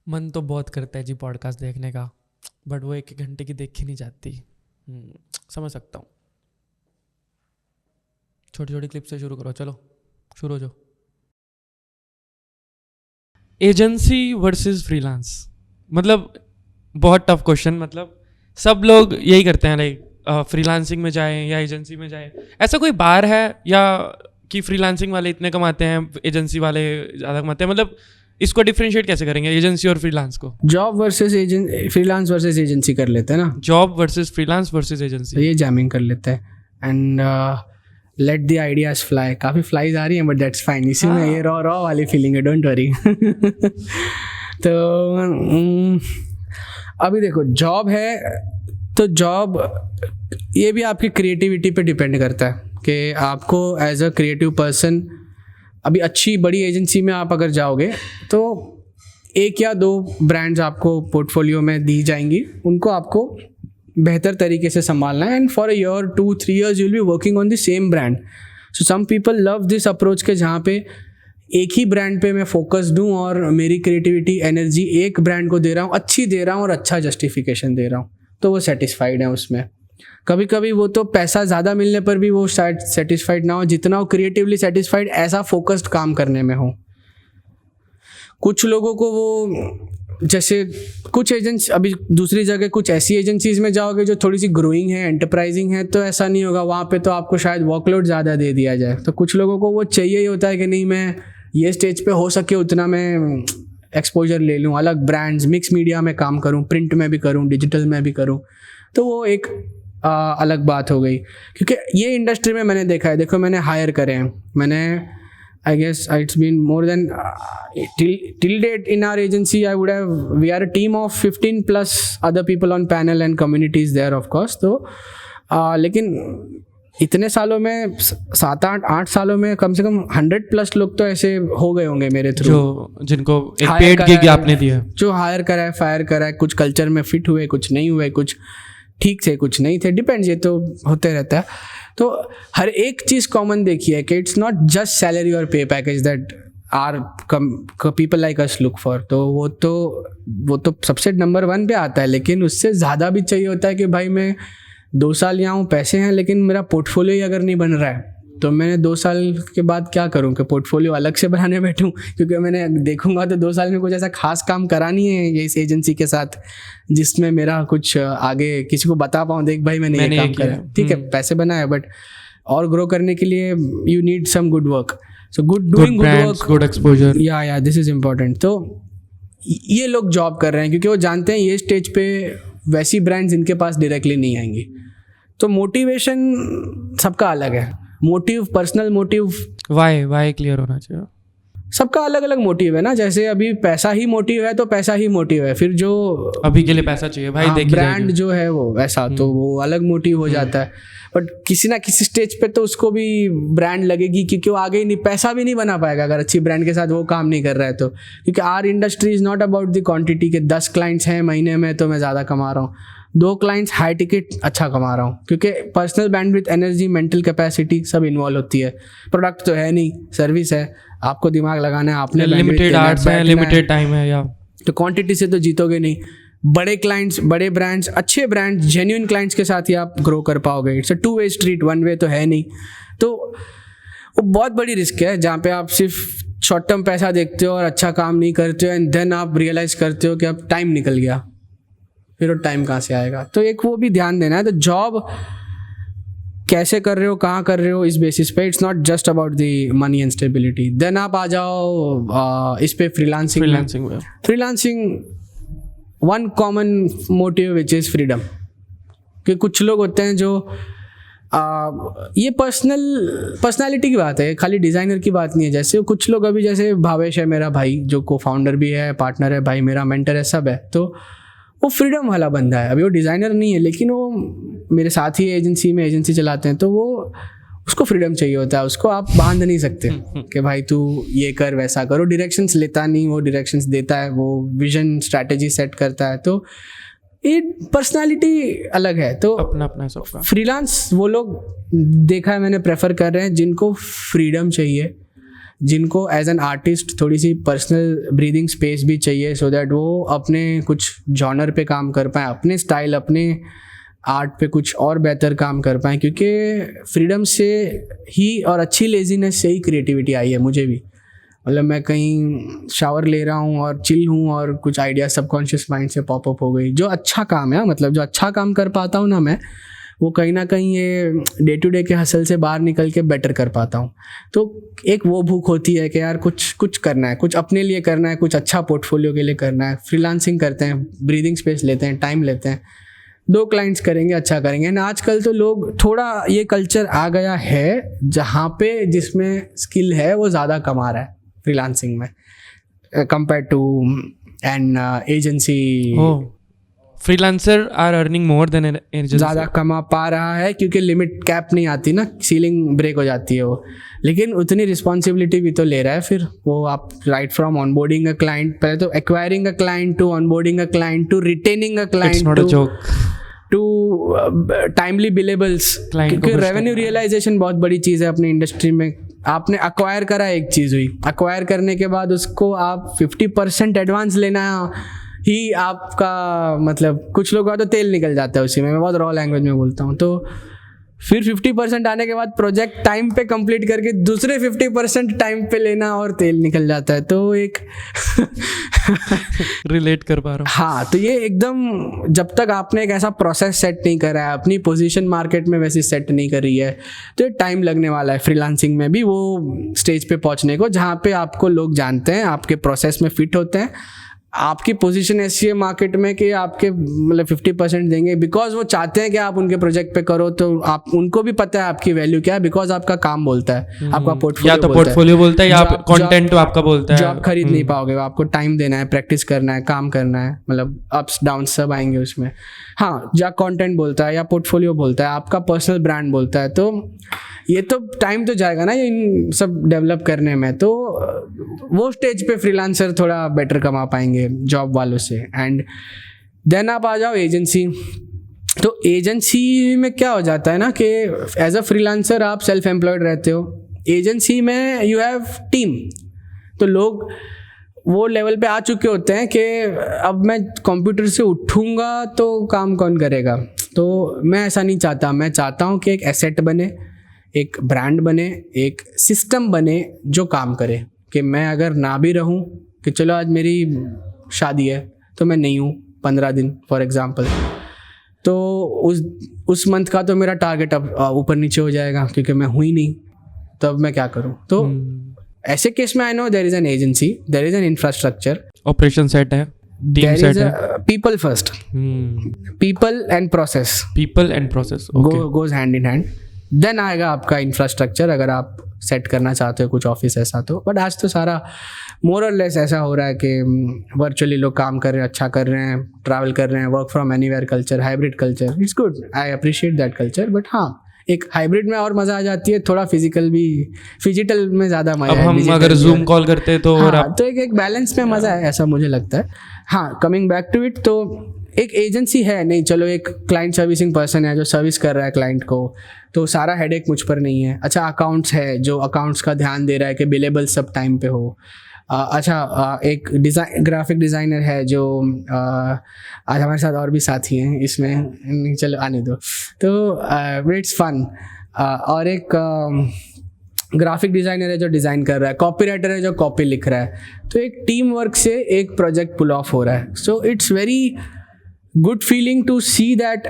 मन तो बहुत करता है जी पॉडकास्ट देखने का, बट वो एक घंटे की देखी नहीं जाती। समझ सकता हूँ। छोटी छोटी क्लिप से शुरू करो, चलो शुरू हो जाओ। एजेंसी वर्सेस फ्रीलांस, मतलब बहुत टफ क्वेश्चन। मतलब सब लोग यही करते हैं, लाइक फ्रीलांसिंग में जाएं या एजेंसी में जाएं। ऐसा कोई बार है या कि फ्रीलांसिंग वाले इतने कमाते हैं, एजेंसी वाले ज़्यादा कमाते हैं? मतलब इसको डिफरेंशिएट कैसे करेंगे, एजेंसी और फ्रीलांस को? Job versus agency, freelance versus agency कर लेते हैं ना। Job versus freelance versus agency, तो ये जैमिंग कर लेते हैं and let the ideas fly. काफ़ी फ्लाइज आ रही हैं बट दैट्स फाइन। इसी में ये रॉ वाली फीलिंग है, डोंट वरी। तो अभी देखो, जॉब है तो जॉब ये भी आपकी क्रिएटिविटी पे डिपेंड करता है कि आपको एज अ क्रिएटिव पर्सन, अभी अच्छी बड़ी एजेंसी में आप अगर जाओगे तो 1 या 2 ब्रांड्स आपको पोर्टफोलियो में दी जाएंगी, उनको आपको बेहतर तरीके से संभालना है। And for a year 2-3 years you will be working on the same brand. So some people love this approach के जहाँ पे एक ही ब्रांड पे मैं फोकस दूँ और मेरी क्रिएटिविटी एनर्जी एक ब्रांड को दे रहा हूँ, अच्छी दे रहा हूँ और अच्छा जस्टिफिकेशन दे रहा हूँ, तो वो सेटिस्फाइड है उसमें। कभी कभी वो तो पैसा ज़्यादा मिलने पर भी वो शायद सेटिस्फाइड ना हो जितना वो क्रिएटिवली सेटिस्फाइड ऐसा फोकस्ड काम करने में हो। कुछ लोगों को वो, जैसे कुछ एजेंसी, अभी दूसरी जगह कुछ ऐसी एजेंसीज में जाओगे जो थोड़ी सी ग्रोइंग है, एंटरप्राइजिंग है, तो ऐसा नहीं होगा। वहाँ पे तो आपको शायद वर्कलोड ज़्यादा दे दिया जाए। तो कुछ लोगों को वो चाहिए ही होता है कि नहीं, मैं ये स्टेज पे हो सके उतना मैं एक्सपोजर ले लूँ, अलग ब्रांड्स, मिक्स मीडिया में काम करूँ, प्रिंट में भी करूँ, डिजिटल में भी करूँ। तो वो एक अलग बात हो गई। क्योंकि ये इंडस्ट्री में मैंने देखा है, देखो मैंने हायर करे हैं, मैंने I guess it's been more than till date in our agency I would have, we are a team of 15+ other people on panel and communities there of course। तो लेकिन इतने सालों में 7-8 सालों में कम से कम 100+ लोग तो ऐसे हो गए होंगे मेरे थ्रू, जो जिनको एक पेड गिग आपने दिया, जो हायर करा है, फायर करा है। कुछ कल्चर में फिट हुए, कुछ नहीं हुए, कुछ ठीक थे, कुछ नहीं थे, डिपेंड्स, ये तो होते रहता है। तो हर एक चीज़ कॉमन देखी है कि इट्स नॉट जस्ट सैलरी और pay package that are people like us look for. तो वो तो सबसे नंबर 1 पे आता है, लेकिन उससे ज़्यादा भी चाहिए होता है कि भाई मैं 2 साल यहाँ हूँ, पैसे हैं, लेकिन मेरा पोर्टफोलियो ही अगर नहीं बन रहा है तो मैंने 2 साल के बाद क्या करूँ कि पोर्टफोलियो अलग से बनाने बैठूँ? क्योंकि मैंने देखूंगा तो 2 साल में कुछ ऐसा खास काम करा नहीं है ये इस एजेंसी के साथ जिसमें मेरा कुछ आगे किसी को बता पाऊँ, देख भाई मैंने ये काम करा। ठीक है, पैसे बनाए, बट और ग्रो करने के लिए you need some good work. So good work, good exposure, या दिस इज इम्पोर्टेंट। तो ये लोग जॉब कर रहे हैं क्योंकि वो जानते हैं ये स्टेज पे वैसी ब्रांड्स इनके पास डायरेक्टली नहीं आएंगी। तो मोटिवेशन सबका अलग है, motive, personal motive, why clear होना चाहिए। सबका अलग अलग मोटिव है ना। जैसे अभी पैसा ही मोटिव है तो पैसा ही मोटिव है, फिर जो अभी के लिए पैसा चाहिए भाई, देखिए ब्रांड जो है वो वैसा, तो वो अलग मोटिव हो जाता है। बट किसी ना किसी स्टेज पे तो उसको भी ब्रांड लगेगी, क्योंकि वो आगे नहीं, पैसा भी नहीं बना पाएगा अगर अच्छी ब्रांड के साथ वो काम नहीं कर रहा है तो। क्योंकि our industry is not about the quantity के 10 क्लाइंट्स हैं महीने में तो मैं ज़्यादा कमा रहा हूँ, 2 क्लाइंट्स हाई टिकट अच्छा कमा रहा हूँ, क्योंकि personal bandwidth, energy, mental capacity सब इन्वॉल्व होती है। प्रोडक्ट तो है नहीं, सर्विस है, आपको दिमाग लगाना है, आपने लिमिटेड आवर्स है, लिमिटेड टाइम है, या तो क्वांटिटी से तो जीतोगे नहीं। बड़े क्लाइंट्स, बड़े ब्रांड्स, अच्छे ब्रांड्स, जेन्युइन क्लाइंट्स के साथ ही आप ग्रो कर पाओगे। It's a 2-way street, 1 way तो है नहीं। तो वो बहुत बड़ी रिस्क है जहाँ पे आप सिर्फ शॉर्ट टर्म पैसा देखते हो और अच्छा काम नहीं करते हो, एंड देन आप रियलाइज करते हो कि अब टाइम निकल गया, फिर वो टाइम कहाँ से आएगा। तो एक वो भी ध्यान देना है। तो जॉब कैसे कर रहे हो, कहाँ कर रहे हो, इस बेसिस पे it's not just about the money and stability. Then आप आ जाओ इस पे freelancing one common motive which is freedom. कि कुछ लोग होते हैं जो ये पर्सनालिटी की बात है, खाली डिज़ाइनर की बात नहीं है। जैसे कुछ लोग, अभी जैसे भावेश है मेरा भाई, जो को फाउंडर भी है, पार्टनर है, भाई मेरा मेंटर है, सब है। तो वो फ्रीडम वाला बंदा है। अभी वो डिज़ाइनर नहीं है, लेकिन वो मेरे साथ ही एजेंसी चलाते हैं, तो वो उसको फ्रीडम चाहिए होता है। उसको आप बांध नहीं सकते कि भाई तू ये कर, वैसा करो। डायरेक्शंस लेता नहीं, वो डायरेक्शंस देता है, वो विजन स्ट्रैटेजी सेट करता है। तो ये पर्सनालिटी अलग है। तो अपना सबका। फ्रीलांस वो लोग देखा है मैंने प्रेफर कर रहे हैं जिनको फ्रीडम चाहिए, जिनको एज एन आर्टिस्ट थोड़ी सी पर्सनल ब्रीदिंग स्पेस भी चाहिए, सो दैट वो अपने कुछ जॉनर पे काम कर पाएँ, अपने स्टाइल, अपने आर्ट पे कुछ और बेहतर काम कर पाएँ, क्योंकि फ्रीडम से ही और अच्छी लेजीनेस से ही क्रिएटिविटी आई है मुझे भी। मतलब मैं कहीं शावर ले रहा हूँ और चिल हूँ और कुछ आइडिया सबकॉन्शियस माइंड से पॉपअप हो गई, जो अच्छा काम है, मतलब जो अच्छा काम कर पाता हूँ ना मैं, वो कहीं ना कहीं ये डे टू डे के हसल से बाहर निकल के बेटर कर पाता हूँ। तो एक वो भूख होती है कि यार कुछ करना है, कुछ अपने लिए करना है, कुछ अच्छा पोर्टफोलियो के लिए करना है। फ्रीलांसिंग करते हैं, ब्रीदिंग स्पेस लेते हैं, टाइम लेते हैं, 2 क्लाइंट्स करेंगे, अच्छा करेंगे। एंड आजकल तो लोग थोड़ा ये कल्चर आ गया है जहाँ पे जिसमें स्किल है वो ज़्यादा कमा रहा है फ्रीलांसिंग में compare to an agency. Freelancer are earning more than agency, ज़्यादा कमा पा रहा है क्योंकि लिमिट कैप नहीं आती ना, सीलिंग ब्रेक हो जाती है वो। लेकिन उतनी रिस्पॉन्सिबिलिटी भी तो ले रहा है फिर वो। आप right from onboarding a client, पहले तो acquiring a client, to onboarding a client, to retaining a client, to timely billables, क्योंकि रेवेन्यू रियलाइजेशन बहुत बड़ी चीज़ है अपनी इंडस्ट्री में। आपने अक्वायर करा, एक चीज़ हुई, अक्वायर करने के बाद उसको आप 50% एडवांस लेना ही आपका, मतलब कुछ लोगों का तो तेल निकल जाता है उसी में, मैं बहुत रॉ लैंग्वेज में बोलता हूँ। तो फिर 50% आने के बाद प्रोजेक्ट टाइम पे कंप्लीट करके दूसरे 50% टाइम पे लेना और तेल निकल जाता है। तो एक रिलेट कर पा रहा हूँ। हाँ, तो ये एकदम जब तक आपने एक ऐसा प्रोसेस सेट नहीं करा है, अपनी पोजीशन मार्केट में वैसी सेट नहीं करी है, तो ये टाइम लगने वाला है फ्रीलांसिंग में भी वो स्टेज पे पहुंचने को जहाँ पे आपको लोग जानते हैं, आपके प्रोसेस में फिट होते हैं, आपकी पोजीशन ऐसी है मार्केट में कि आपके मतलब 50% देंगे, बिकॉज वो चाहते हैं कि आप उनके प्रोजेक्ट पे करो। तो आप उनको भी पता है आपकी वैल्यू क्या है, बिकॉज आपका काम बोलता है, आपका पोर्टफोलियो, या तो पोर्टफोलियो बोलता है या कंटेंट तो आपका बोलता है। जो आप खरीद नहीं पाओगे, आपको टाइम देना है, प्रैक्टिस करना है, काम करना है, मतलब अप्स डाउन सब आएंगे उसमें। हाँ, या कंटेंट बोलता है या पोर्टफोलियो बोलता है, आपका पर्सनल ब्रांड बोलता है। तो ये तो टाइम तो जाएगा ना इन सब डेवलप करने में। तो वो स्टेज पे फ्रीलांसर थोड़ा बेटर कमा पाएंगे जॉब वालों से। एंड देन आप आ जाओ एजेंसी। तो एजेंसी में क्या हो जाता है ना कि एज अ फ्रीलांसर आप सेल्फ एम्प्लॉयड रहते हो, एजेंसी में यू हैव टीम। तो लोग वो लेवल पे आ चुके होते हैं कि अब मैं कंप्यूटर से उठूँगा तो काम कौन करेगा। तो मैं ऐसा नहीं चाहता, मैं चाहता हूँ कि एक एसेट बने, एक ब्रांड बने, एक सिस्टम बने जो काम करे। कि मैं अगर ना भी रहूं, कि चलो आज मेरी शादी है तो मैं नहीं हूँ 15 दिन फॉर एग्जांपल, तो उस मंथ का तो मेरा टारगेट अब ऊपर नीचे हो जाएगा क्योंकि मैं हूँ ही नहीं, तब मैं क्या करूँ। तो ऐसे केस में I know there is an agency, there is an infrastructure, operation set है, टीम सेट है, people first, people and process, people and process goes hand in hand. Then आएगा आपका इंफ्रास्ट्रक्चर, अगर आप सेट करना चाहते हो कुछ ऑफिस ऐसा तो। बट आज तो सारा मोर और लेस ऐसा हो रहा है कि वर्चुअली लोग काम कर रहे हैं, अच्छा कर रहे हैं, ट्रैवल कर रहे हैं, work from anywhere culture, hybrid culture, it's good, I appreciate that culture. But हाँ, एक हाइब्रिड में और मज़ा आ जाती है, थोड़ा फिजिकल में ज़्यादा मज़ा है। हम अगर जूम कॉल करते हैं तो हाँ, तो एक बैलेंस में मज़ा है, ऐसा मुझे लगता है। हाँ, कमिंग बैक टू इट, तो एक एजेंसी है नहीं, चलो एक क्लाइंट सर्विसिंग पर्सन है जो सर्विस कर रहा है क्लाइंट को, तो सारा हेडेक मुझ पर नहीं है। अच्छा, अकाउंट्स है जो अकाउंट्स का ध्यान दे रहा है कि बिलेबल सब टाइम पे हो। एक ग्राफिक डिज़ाइनर है जो आज हमारे साथ और भी साथी हैं इसमें, चलो आने दो, तो इट्स फन। और एक ग्राफिक डिज़ाइनर है जो डिज़ाइन कर रहा है, कॉपी राइटर है जो कॉपी लिख रहा है। तो एक टीम वर्क से एक प्रोजेक्ट पुल ऑफ हो रहा है। So it's very good feeling to see that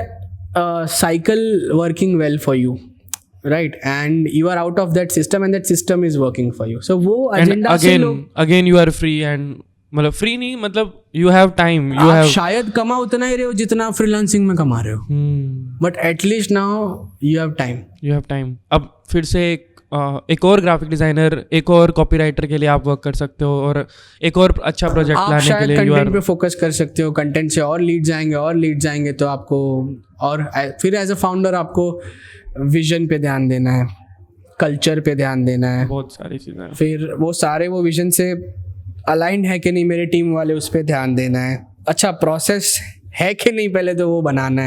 cycle working well for you, right? And you are out of that system and that system is working for you. So वो agenda से लोग again you are free and मतलब free नहीं, मतलब you have time, you आप have शायद कमा उतना ही रहे हो जितना फ्रीलांसिंग में कमा रहे हो, but at least now you have time. अब फिर से एक और ग्राफिक डिजाइनर, एक और कॉपीराइटर के लिए आप वर्क कर सकते हो, और एक और अच्छा प्रोजेक्ट लाने के लिए कंटेंट पे फोकस कर सकते हो। कंटेंट से और लीड जाएंगे तो आपको, और फिर एज अ फाउंडर आपको विजन पे ध्यान देना है, कल्चर पे ध्यान देना है, बहुत सारी चीज़ें। फिर वो विजन से अलाइंड है कि नहीं मेरे टीम वाले, उस पर ध्यान देना है। अच्छा, प्रोसेस है कि नहीं पहले तो वो बनाना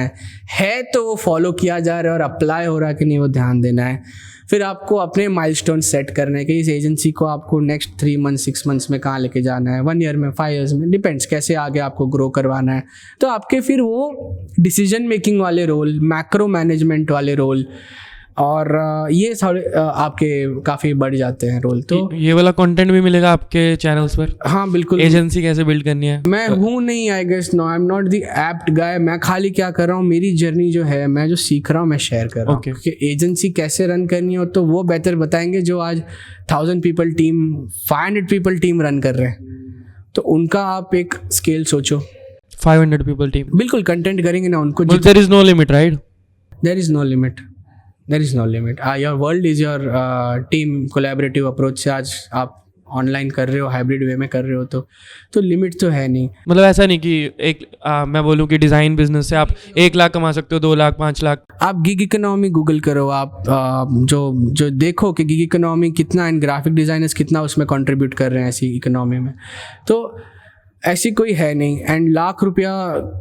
है तो वो फॉलो किया जा रहा है और अप्लाई हो रहा है कि नहीं वो ध्यान देना है। फिर आपको अपने माइलस्टोन सेट करने के, इस एजेंसी को आपको नेक्स्ट 3 मंथ 6 मंथ्स में कहाँ लेके जाना है, 1 ईयर में, 5 ईयर्स में, डिपेंड्स कैसे आगे आपको ग्रो करवाना है। तो आपके फिर वो डिसीजन मेकिंग वाले रोल, मैक्रो मैनेजमेंट वाले रोल और ये सारे आपके काफ़ी बढ़ जाते हैं रोल। तो ये वाला कंटेंट भी मिलेगा आपके चैनल्स पर? हाँ बिल्कुल। एजेंसी कैसे बिल्ड करनी है? मैं हूँ नहीं, I guess no, I am not the apt guy. मैं खाली क्या कर रहा हूँ, मेरी जर्नी जो है, मैं जो सीख रहा हूँ मैं शेयर कर रहा हूँ। Okay. कि एजेंसी कैसे रन करनी हो तो वो बेहतर बताएंगे जो आज 1000 people team, 500 people team run कर रहे हैं। तो उनका आप एक स्केल सोचो। 500 पीपल टीम, बिल्कुल कंटेंट करेंगे ना उनको। There is no limit, right? There is no limit, there is no limit. Your world is your team collaborative approach से आज आप ऑनलाइन कर रहे हो, हाइब्रिड वे में कर रहे हो, तो लिमिट तो है नहीं। मतलब ऐसा नहीं कि मैं बोलूँ कि डिज़ाइन बिजनेस से आप 1 लाख कमा सकते हो, 2 लाख, 5 लाख। आप गिग इकोनॉमी गूगल करो, आप जो देखो कि गिग इकोनॉमी कितना, एंड ग्राफिक डिज़ाइनर्स कितना उसमें कंट्रीब्यूट कर रहे हैं ऐसी इकोनॉमी में। तो ऐसी कोई है नहीं, एंड लाख रुपया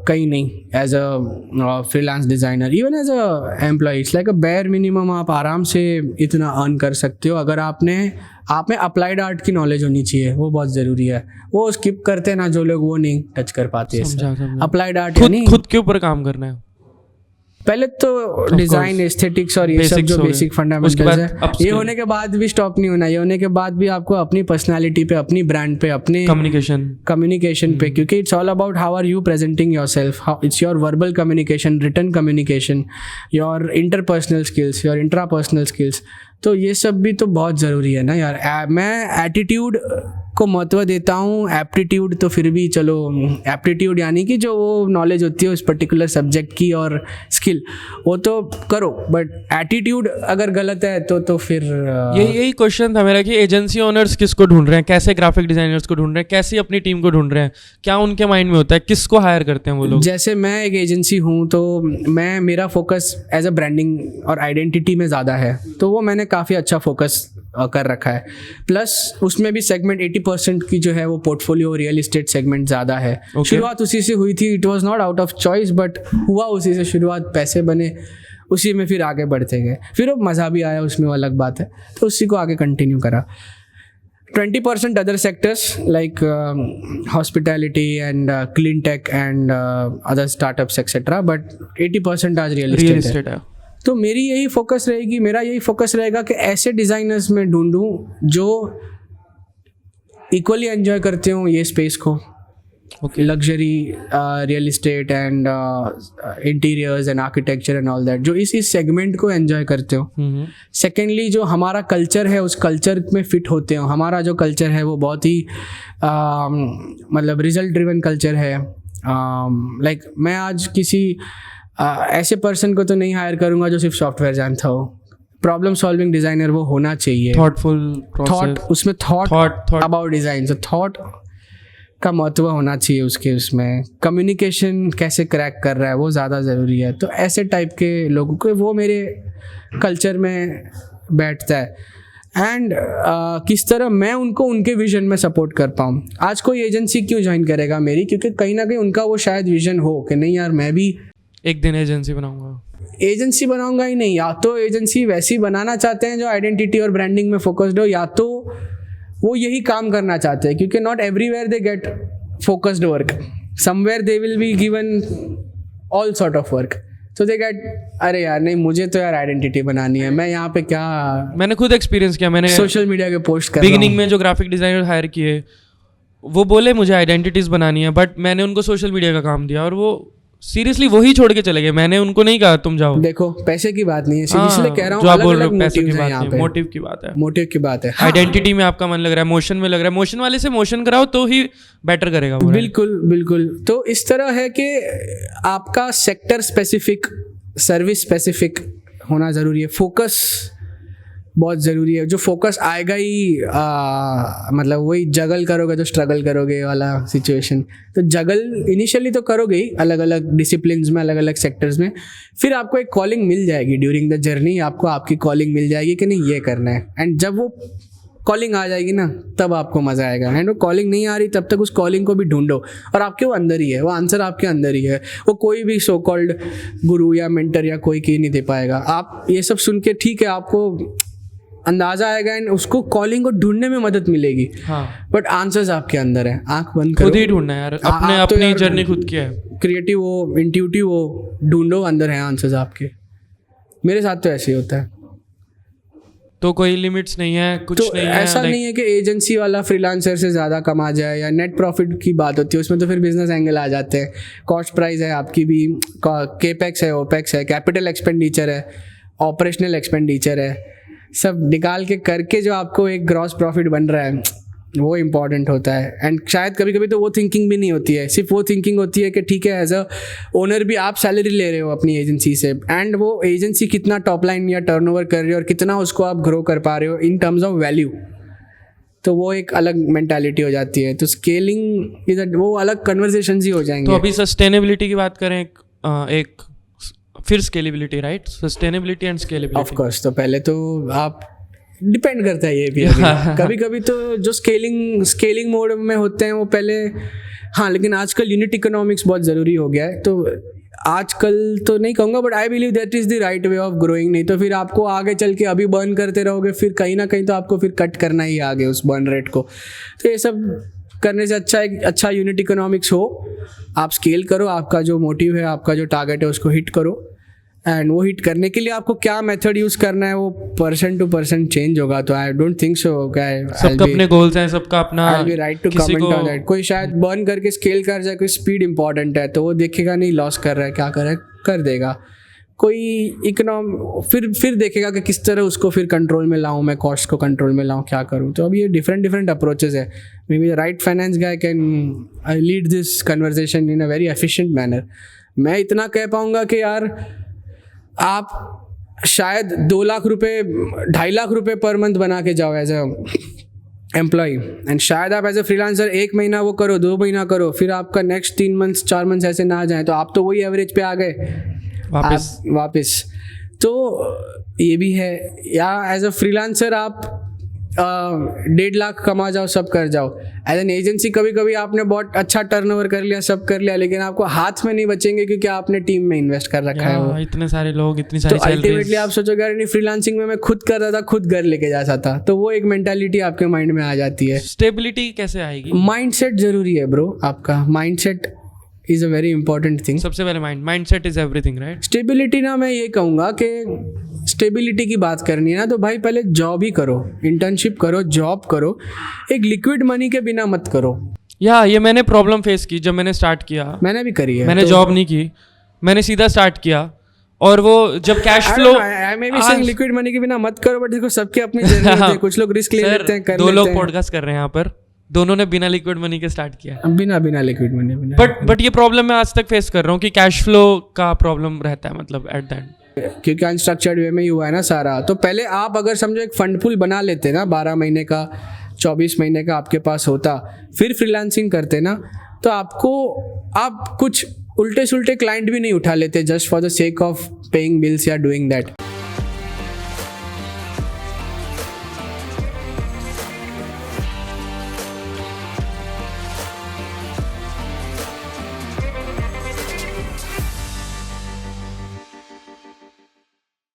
कहीं नहीं as a freelance designer, even as a employ. It's like a bare minimum. आप आराम से इतना अर्न कर सकते हो अगर आप में अप्लाइड आर्ट की नॉलेज होनी चाहिए, वो बहुत ज़रूरी है। वो स्किप करते हैं ना जो लोग, वो नहीं टच कर पाते। अप्लाइड आर्ट यानी खुद के ऊपर काम करना है पहले तो, डिजाइन, एस्थेटिक्स और ये सब जो बेसिक फंडामेंटल्स है, ये होने के बाद भी स्टॉप नहीं होना। ये होने के बाद भी आपको अपनी पर्सनालिटी पे, अपनी ब्रांड पे, अपने कम्युनिकेशन पे, क्योंकि it's all about how are you presenting yourself, how it's your verbal communication, written communication, your interpersonal skills, your intrapersonal skills. तो ये सब भी तो बहुत ज़रूरी है ना यार। मैं एटीट्यूड को महत्व देता हूँ, एप्टीट्यूड तो फिर भी चलो, एप्टीट्यूड यानी कि जो वो नॉलेज होती है उस पर्टिकुलर सब्जेक्ट की और स्किल, वो तो करो, बट एटीट्यूड अगर गलत है तो फिर यही क्वेश्चन था मेरा कि एजेंसी ओनर्स किसको ढूंढ रहे हैं, कैसे ग्राफिक डिजाइनर्स को ढूंढ रहे हैं, कैसे अपनी टीम को ढूंढ रहे हैं, क्या उनके माइंड में होता है, किसको हायर करते हैं वो लोग? जैसे मैं एक एजेंसी हूँ तो मेरा फोकस एज अ ब्रांडिंग और आइडेंटिटी में ज़्यादा है, तो वो मैंने काफ़ी अच्छा फोकस कर रखा है। प्लस उसमें भी सेगमेंट 80% की जो है वो पोर्टफोलियो रियल एस्टेट सेगमेंट ज़्यादा है। शुरुआत उसी से हुई थी, it was not out of choice, but हुआ उसी से शुरुआत, पैसे बने उसी में, फिर आगे बढ़ते गए, फिर वो मज़ा भी आया उसमें, वो अलग बात है, तो उसी को आगे कंटिन्यू करा। 20% other sectors like hospitality and clean tech and other startups etcetera, but 80% आज रियल एस्टेट है। तो मेरी यही फोकस रहेगी, मेरा यही फोकस रहेगा कि ऐसे डिज़ाइनर्स में ढूंढूं जो इक्वली एंजॉय करते हो ये स्पेस को, luxury, real estate and interiors and architecture and all that, जो इस सेगमेंट को एंजॉय करते हो। सेकेंडली जो हमारा कल्चर है उस कल्चर में फिट होते हो। हमारा जो कल्चर है वो बहुत ही मतलब रिजल्ट ड्रिवन कल्चर है। लाइक मैं आज किसी ऐसे पर्सन को तो नहीं हायर करूंगा जो सिर्फ सॉफ्टवेयर जानता हो। प्रॉब्लम सॉल्विंग डिज़ाइनर वो होना चाहिए, थॉट उसमें थॉट अबाउट डिज़ाइन, तो थॉट का महत्व होना चाहिए उसमें। कम्युनिकेशन कैसे क्रैक कर रहा है वो ज़्यादा ज़रूरी है। तो ऐसे टाइप के लोगों को वो मेरे कल्चर में बैठता है, एंड किस तरह मैं उनको उनके विजन में सपोर्ट कर पाऊँ। आज कोई एजेंसी क्यों ज्वाइन करेगा मेरी, क्योंकि कहीं ना कहीं उनका वो शायद विजन हो कि नहीं यार मैं भी एक दिन एजेंसी बनाऊंगा ही नहीं। या तो एजेंसी वैसी बनाना चाहते हैं जो आइडेंटिटी और ब्रांडिंग में फोकस्ड हो, या तो वो यही काम करना चाहते हैं, क्योंकि not everywhere they get focused work, somewhere they will be given all sort of work, तो दे गेट अरे यार नहीं मुझे तो यार आइडेंटिटी बनानी है, मैं यहाँ पे क्या, मैंने खुद एक्सपीरियंस किया। मैंने सोशल मीडिया के पोस्ट कर बिगिनिंग में जो ग्राफिक डिजाइनर हायर किए वो बोले मुझे आइडेंटिटीज बनानी है, बट मैंने उनको सोशल मीडिया का काम दिया और वो सीरियसली वही छोड़ के चले गए। मैंने उनको नहीं कहा तुम जाओ। देखो पैसे की बात नहीं है, इसलिए कह रहा हूँ, अलग अलग पैसे की बात है, मोटिव की बात है, मोटिव की बात है। आइडेंटिटी में आपका मन लग रहा है, मोशन में लग रहा है, मोशन वाले से मोशन कराओ तो ही बेटर करेगा वो। बिल्कुल बिल्कुल। तो इस तरह है कि आपका सेक्टर स्पेसिफिक, सर्विस स्पेसिफिक होना ज़रूरी है, फोकस बहुत ज़रूरी है। जो फोकस आएगा ही मतलब वही जगल करोगे तो स्ट्रगल करोगे वाला सिचुएशन। तो जगल इनिशियली तो करोगे ही अलग अलग डिसिप्लिन्स में, अलग अलग सेक्टर्स में, फिर आपको एक कॉलिंग मिल जाएगी ड्यूरिंग द जर्नी, आपको आपकी कॉलिंग मिल जाएगी कि नहीं ये करना है। एंड जब वो कॉलिंग आ जाएगी ना तब आपको मज़ा आएगा। एंड वो कॉलिंग नहीं आ रही तब तक उस कॉलिंग को भी ढूंढो, और आपके वो अंदर ही है, वो आंसर आपके अंदर ही है। वो कोई भी सो कॉल्ड गुरु या मेंटर या कोई की नहीं दे पाएगा। आप ये सब सुन के ठीक है आपको अंदाजा आएगा एंड उसको कॉलिंग को ढूंढने में मदद मिलेगी। हाँ, बट आंसर्स आपके अंदर है, आंख बंद करो, खुद ही ढूंढना है यार, अपने आप तो अपनी यार जर्नी खुद की है। क्रिएटिव हो, इंट्यूटिव हो, ढूंढो, अंदर है आंसर्स आपके। मेरे साथ तो ऐसे ही होता है। तो कोई लिमिट्स नहीं है, कुछ तो नहीं है, ऐसा like- नहीं है कि एजेंसी वाला फ्रीलांसर से ज़्यादा कमा जाए या नेट प्रॉफिट की बात होती है, उसमें तो फिर बिजनेस एंगल आ जाते हैं। कॉस्ट प्राइस है आपकी भी, केपेक्स है, ओपेक्स है, कैपिटल एक्सपेंडिचर है, ऑपरेशनल एक्सपेंडिचर है, सब निकाल के करके जो आपको एक ग्रॉस प्रॉफिट बन रहा है वो इम्पॉर्टेंट होता है। एंड शायद कभी कभी तो वो थिंकिंग भी नहीं होती है, सिर्फ वो थिंकिंग होती है कि ठीक है एज अ ओनर भी आप सैलरी ले रहे हो अपनी एजेंसी से, एंड वो एजेंसी कितना टॉप लाइन या टर्नओवर कर रही हो और कितना उसको आप ग्रो कर पा रहे हो इन टर्म्स ऑफ वैल्यू, तो वो एक अलग मेंटालिटी हो जाती है। तो स्केलिंग इज वो अलग कन्वर्सेशंस ही हो जाएंगे। तो अभी सस्टेनेबिलिटी की बात करें, एक फिर scalability, right? Sustainability end of scalability. Course, तो पहले तो आप डिपेंड करता है ये भी कभी कभी तो जो स्केलिंग मोड में होते हैं वो पहले, हाँ, लेकिन आजकल यूनिट इकोनॉमिक्स बहुत ज़रूरी हो गया है। तो आजकल तो नहीं कहूँगा, but I believe that is the right way of growing. नहीं तो फिर आपको आगे चल के अभी बर्न करते रहोगे, फिर कहीं ना कहीं तो आपको फिर कट करना ही आगे उस बर्न रेट को। तो ये सब करने से अच्छा एक अच्छा यूनिट इकोनॉमिक्स हो, आप स्केल करो, आपका जो मोटिव है, आपका जो टारगेट है उसको हिट करो, एंड वो हिट करने के लिए आपको क्या मेथड यूज करना है वो पर्सन टू पर्सन चेंज होगा। तो आई डोंट थिंक सो सबका अपने गोल्स हैं, सबका अपना, I be right to comment on that. कोई शायद बर्न करके स्केल कर जाए, कोई स्पीड इंपॉर्टेंट है तो वो देखेगा नहीं लॉस कर रहा है, क्या कर रहा है, कर देगा। कोई फिर देखेगा कि किस तरह उसको फिर कंट्रोल में लाऊं, मैं कॉस्ट को कंट्रोल में लाऊं, क्या करूं। तो अब ये डिफरेंट अप्रोचेस है। May be the right finance guy can lead this conversation in a very efficient manner. मैं इतना कह पाऊंगा कि यार आप शायद 2 लाख रुपए, 2.5 लाख रुपए पर मंथ बना के जाओ एज अ एम्प्लॉय, एंड शायद आप एज अ फ्रीलांसर 1 महीना वो करो, 2 महीना करो, फिर आपका नेक्स्ट 3 मंथ्स 4 मंथ्स ऐसे ना जाए, तो आप तो वही एवरेज पे आ गए वापस। तो ये भी है। या एज अ फ्रीलांसर आप 1.5 लाख कमा जाओ, सब कर जाओ। एज एन एजेंसी कभी कभी आपने बहुत अच्छा टर्नओवर कर लिया, सब कर लिया, लेकिन आपको हाथ में नहीं बचेंगे क्योंकि आपने टीम में इन्वेस्ट कर रखा है वो। इतने सारे लोग, इतनी सारी तो अल्टीमेटली आप सोचोगे यार नहीं, फ्रीलांसिंग में मैं खुद कर रहा था, खुद घर लेके जा सकता, तो वो एक मेंटालिटी आपके माइंड में आ जाती है। स्टेबिलिटी कैसे आएगी? माइंडसेट जरूरी है ब्रो, आपका mindset is a very important thing. सबसे पहले mindset is everything, right? Stability ना, मैं ये कहूँगा कि स्टेबिलिटी की बात करनी है ना, तो भाई पहले जॉब ही करो, इंटर्नशिप करो, जॉब करो, एक लिक्विड मनी के बिना मत करो। ये मैंने प्रॉब्लम फेस की जब मैंने स्टार्ट किया। मैंने भी करी है। मैंने जॉब नहीं की, मैंने सीधा स्टार्ट किया, और वो जब कैश फ्लो, लिक्विड मनी के बिना मत करो, बट देखो सबके अपनी जर्नी होती है, कुछ लोग रिस्क ले लेते हैं, कर 2 लोग लेते हैं। पॉडकास्ट कर रहे हैं यहाँ पर, दोनों ने बिना लिक्विड मनी के स्टार्ट किया। बिना लिक्विड मनी, बट ये प्रॉब्लम मैं आज तक फेस कर रहा हूँ कि कैश फ्लो का प्रॉब्लम रहता है, मतलब एट द एंड, क्योंकि अनस्ट्रक्चर्ड वे में ही हुआ है ना सारा। तो पहले आप अगर समझो एक फंड पूल बना लेते ना, 12 महीने का, 24 महीने का आपके पास होता, फिर फ्रीलांसिंग करते ना, तो आप कुछ उल्टे सुल्टे क्लाइंट भी नहीं उठा लेते just for the sake of paying bills या डूइंग दैट।